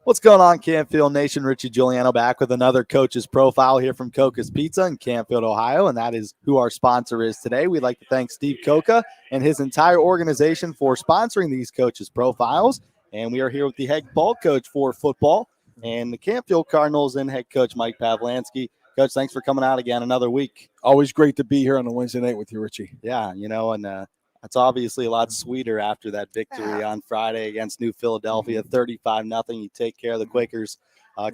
What's going on, Canfield Nation? Richie Giuliano back with another Coach's Profile here from Coca's Pizza in Canfield, Ohio, and that is who our sponsor is today. We'd like to thank Steve Coca and his entire organization for sponsoring these Coach's Profiles, and we are here with the head ball coach for football and the Canfield Cardinals and head coach Mike Pavlansky. Coach, thanks for coming out again another week. Always great to be here on a Wednesday night with you, Richie. Yeah, and it's obviously a lot sweeter after that victory on Friday against New Philadelphia, 35-0. You take care of the Quakers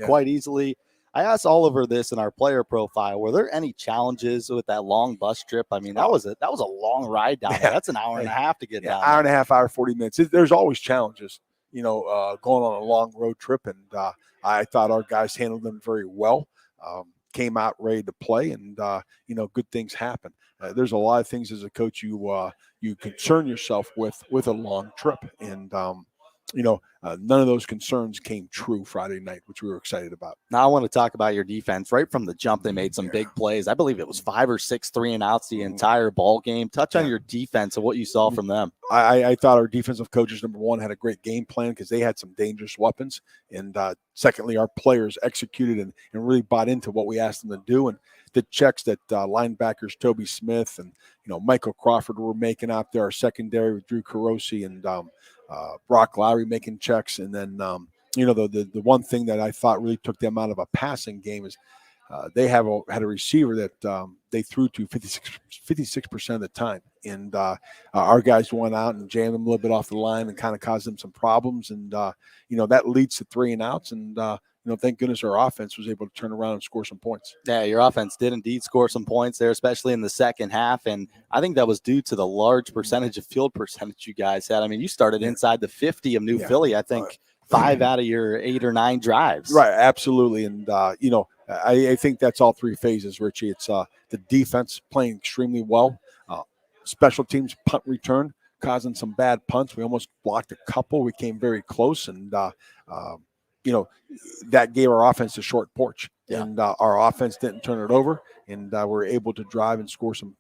quite easily. I asked Oliver this in our player profile. Were there any challenges with that long bus trip? I mean, that was a long ride down there. That's an hour and a half to get down. Hour and a half, hour, 40 minutes. There's always challenges, going on a long road trip. And I thought our guys handled them very well. Came out ready to play, and good things happen. There's a lot of things as a coach you concern yourself with a long trip, and none of those concerns came true Friday night, which we were excited about. Now I want to talk about your defense. Right from the jump, they made some big plays. I believe it was 5 or 6 3-and-outs the entire ball game. Touch on your defense and what you saw from them. I thought our defensive coaches, number one, had a great game plan because they had some dangerous weapons. And secondly, our players executed and really bought into what we asked them to do. And the checks that linebackers Toby Smith and Michael Crawford were making out there, our secondary with Drew Carosi and Brock Lowry making checks. And then, the one thing that I thought really took them out of a passing game is they had a receiver that they threw to 56% of the time. And our guys went out and jammed them a little bit off the line and kind of caused them some problems. And, that leads to 3-and-outs. And, thank goodness our offense was able to turn around and score some points. Yeah, your offense did indeed score some points there, especially in the second half. And I think that was due to the large percentage of field percentage you guys had. I mean, you started inside the 50 of New Philly, I think, 5 out of your 8 or 9 drives. Right, absolutely. And, I think that's all 3 phases, Richie. It's the defense playing extremely well. Special teams punt return, causing some bad punts. We almost blocked a couple. We came very close, and that gave our offense a short porch. Yeah. And our offense didn't turn it over, and we're able to drive and score some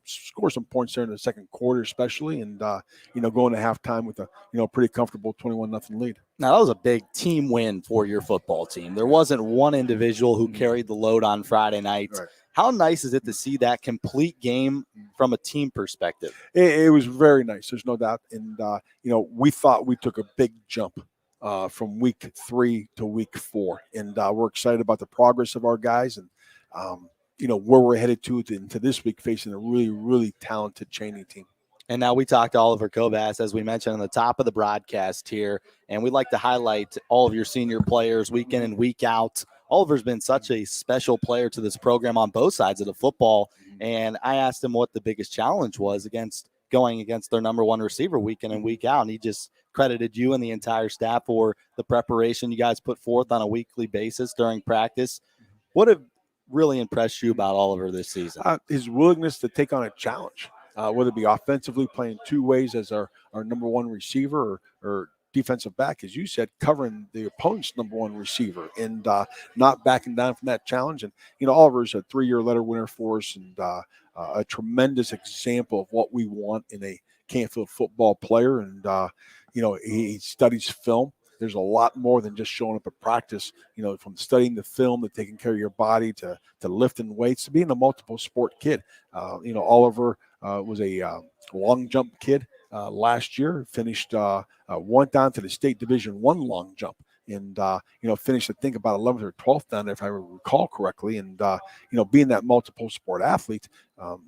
points there in the second quarter, especially, and going to halftime with a pretty comfortable 21-0 lead. Now that was a big team win for your football team. There wasn't one individual who carried the load on Friday night. Right. How nice is it to see that complete game from a team perspective? It was very nice. There's no doubt. And, we thought we took a big jump from week 3 to week 4. And we're excited about the progress of our guys and, where we're headed into this week, facing a really, really talented Cheney team. And now we talked to Oliver Kovas, as we mentioned on the top of the broadcast here, and we'd like to highlight all of your senior players week in and week out. Oliver's been such a special player to this program on both sides of the football, and I asked him what the biggest challenge was going against their number one receiver week in and week out, and he just credited you and the entire staff for the preparation you guys put forth on a weekly basis during practice. What have really impressed you about Oliver this season? His willingness to take on a challenge, whether it be offensively playing 2 ways as our number one receiver or defensive back, as you said, covering the opponent's number one receiver and not backing down from that challenge. And, Oliver's a 3-year letter winner for us and a tremendous example of what we want in a Canfield football player. And, he studies film. There's a lot more than just showing up at practice, from studying the film to taking care of your body to lifting weights to being a multiple sport kid. Oliver was a long jump kid last year, finished, went down to the state Division I long jump and, finished, I think, about 11th or 12th down there, if I recall correctly. And, being that multiple sport athlete,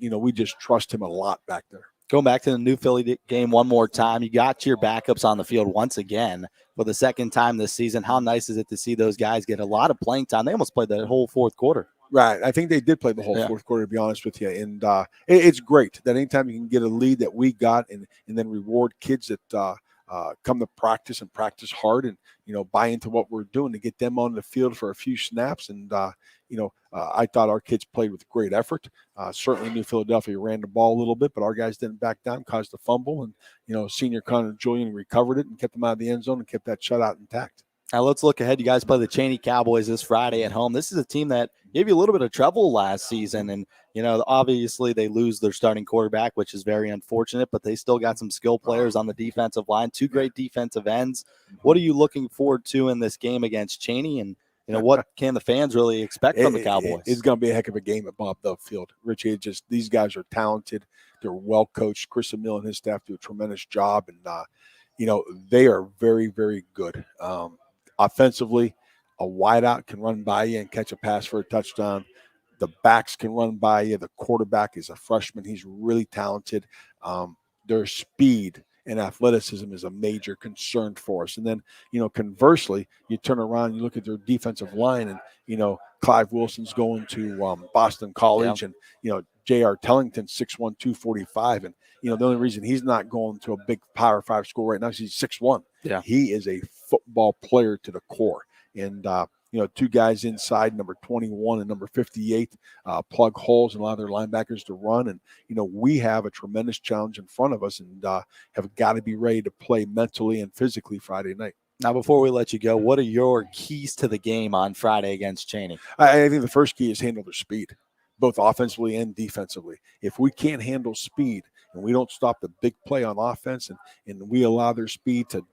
we just trust him a lot back there. Going back to the New Philly game one more time, you got your backups on the field once again for the second time this season. How nice is it to see those guys get a lot of playing time? They almost played the whole fourth quarter. Right. I think they did play the whole fourth quarter, to be honest with you. And it's great that anytime you can get a lead that we got and then reward kids that come to practice and practice hard and, buy into what we're doing to get them on the field for a few snaps. And, I thought our kids played with great effort. Certainly New Philadelphia ran the ball a little bit, but our guys didn't back down, caused a fumble. And, senior Connor Julian recovered it and kept them out of the end zone and kept that shutout intact. Now let's look ahead. You guys play the Cheney Cowboys this Friday at home. This is a team that gave you a little bit of trouble last season. And, obviously they lose their starting quarterback, which is very unfortunate, but they still got some skill players on the defensive line, 2 great defensive ends. What are you looking forward to in this game against Cheney? And, what can the fans really expect from the Cowboys? It's going to be a heck of a game at Bob Dove Field. Richie, these guys are talented. They're well coached. Chris Emil and his staff do a tremendous job. And, they are very, very good. Offensively, a wideout can run by you and catch a pass for a touchdown. The backs can run by you. The quarterback is a freshman. He's really talented. Their speed and athleticism is a major concern for us. And then, conversely, you turn around, you look at their defensive line, and, Clive Wilson's going to Boston College, and, J.R. Tellington, 6'1", 245. And, the only reason he's not going to a big Power 5 school right now is he's 6'1". Yeah. He is a football player to the core. And, 2 guys inside, number 21 and number 58, plug holes and allow their linebackers to run. And, we have a tremendous challenge in front of us and have got to be ready to play mentally and physically Friday night. Now, before we let you go, what are your keys to the game on Friday against Cheney? I think the first key is handle their speed, both offensively and defensively. If we can't handle speed and we don't stop the big play on offense and we allow their speed to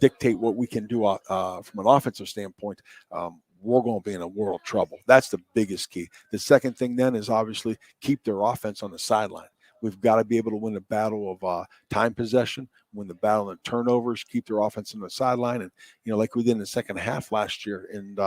dictate what we can do from an offensive standpoint, we're going to be in a world of trouble. That's the biggest key. The second thing then is obviously keep their offense on the sideline. We've got to be able to win the battle of time possession, win the battle of turnovers, keep their offense on the sideline, and, like we did in the second half last year, and,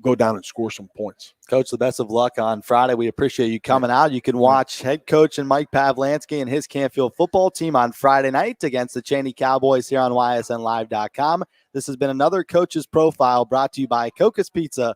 go down and score some points. Coach, the best of luck on Friday. We appreciate you coming out. You can watch head coach and Mike Pavlansky and his Canfield football team on Friday night against the Cheney Cowboys here on YSNlive.com. This has been another Coach's Profile brought to you by Coca's Pizza,